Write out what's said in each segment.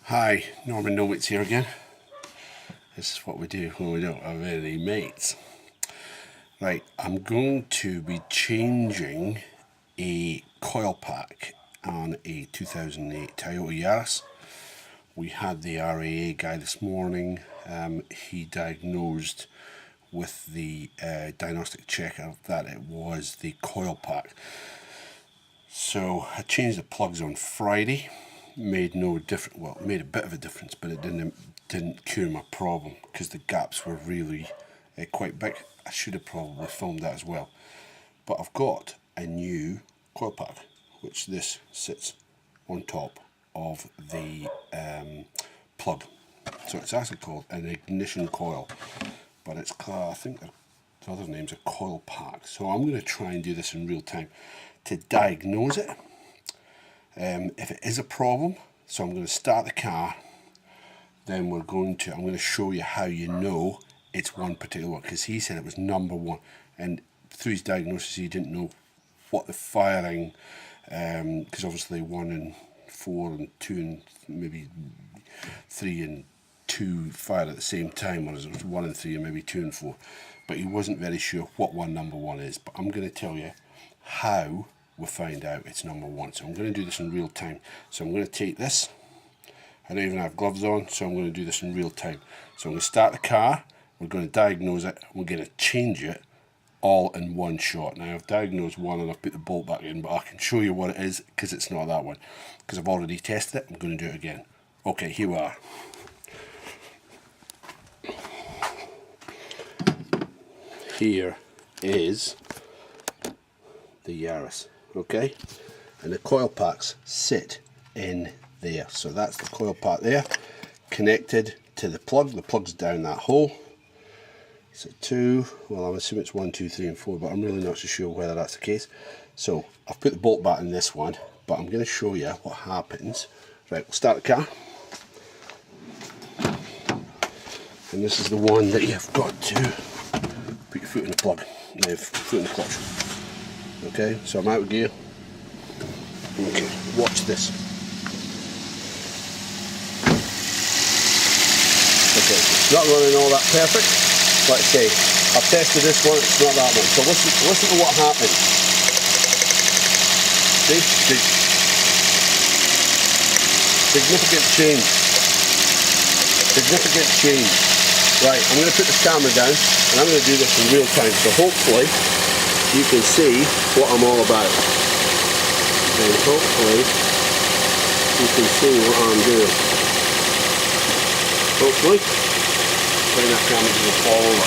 Hi, Norman Nomates here again. This is what we do when we don't have any mates. Right, I'm going to be changing a coil pack on a 2008 Toyota Yaris. We had the RAA guy this morning. He diagnosed with the diagnostic checker that it was the coil pack. So I changed the plugs on Friday. Made no difference. Well, it made a bit of a difference, but it didn't cure my problem because the gaps were really quite big. I should have probably filmed that as well. But I've got a new coil pack, which this sits on top of the plug. So it's actually called an ignition coil, but it's I think the other name's a coil pack. So I'm going to try and do this in real time to diagnose it. If it is a problem, so I'm going to start the car, then I'm going to show you how you know it's one particular one, because he said it was number one, and through his diagnosis he didn't know what the firing, because obviously 1 and 4 and 2 and maybe 3 and 2 fire at the same time, whereas it was 1 and 3 and maybe 2 and 4, but he wasn't very sure what number one is. But I'm going to tell you how we'll find out it's number one. So I'm going to do this in real time. So I'm going to take this. I don't even have gloves on, so I'm going to do this in real time. So I'm going to start the car, we're going to diagnose it, we're going to change it all in one shot. Now I've diagnosed one and I've put the bolt back in, but I can show you what it is because it's not that one. Because I've already tested it, I'm going to do it again. Okay, here we are. Here is the Yaris. Okay, and the coil packs sit in there. So that's the coil pack there, connected to the plug. The plug's down that hole. So 2, well, I'm assuming it's 1, 2, 3 and 4, but I'm really not so sure whether that's the case. So I've put the bolt back in this one, but I'm going to show you what happens. Right, we'll start the car, and this is the one that you've got to put your foot in the plug, no, foot in the clutch. Okay, so I'm out of gear. Okay, watch this. Okay, it's not running all that perfect. Like I say, I've tested this one, it's not that one. So listen to what happened. See? Significant change. Significant change. Right, I'm going to put this camera down and I'm going to do this in real time. So hopefully you can see what I'm all about, and hopefully you can see what I'm doing. Hopefully, then that camera's going to fall over.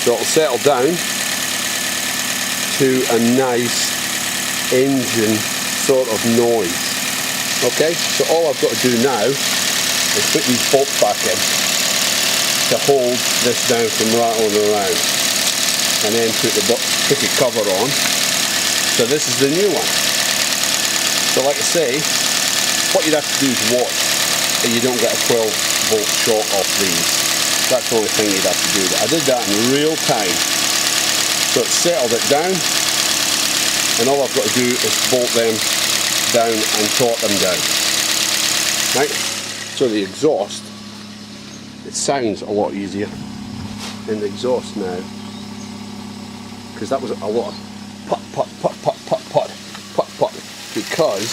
So it'll settle down to a nice engine sort of noise. Okay, so all I've got to do now is put these bolts back in to hold this down from rattling around, and then put the cover on. So this is the new one. So like I say, what you'd have to do is watch that you don't get a 12-volt short off these. That's the only thing you'd have to do. I did that in real time. So it settled it down, and all I've got to do is bolt them down and torque them down. Right? So the exhaust, it sounds a lot easier in the exhaust now, because that was a lot of put, because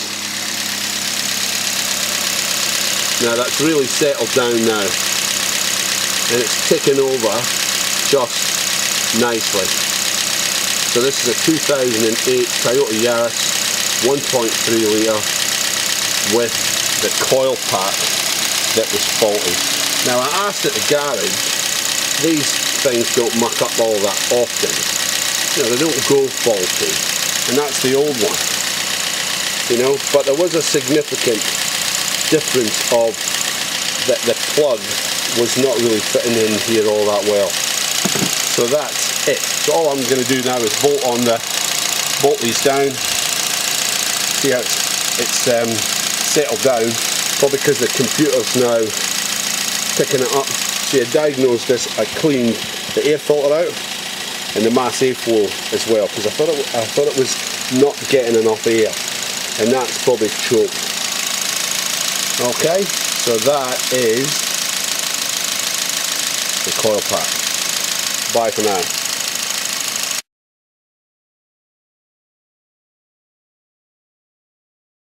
now that's really settled down now. And it's ticking over just nicely. So this is a 2008 Toyota Yaris 1.3 litre with the coil pack that was faulty. Now I asked at the garage, these things don't muck up all that often. You know, they don't go faulty, and that's the old one. You know, but there was a significant difference of that the plug was not really fitting in here all that well. So that's it. So all I'm going to do now is bolt on the bolt these down. See how it's settled down, probably because the computer's now picking it up. See, I diagnosed this, I cleaned the air filter out and the mass airflow as well, because I thought it was not getting enough air, and that's probably choked. Okay, so that is the coil pack. Bye for now.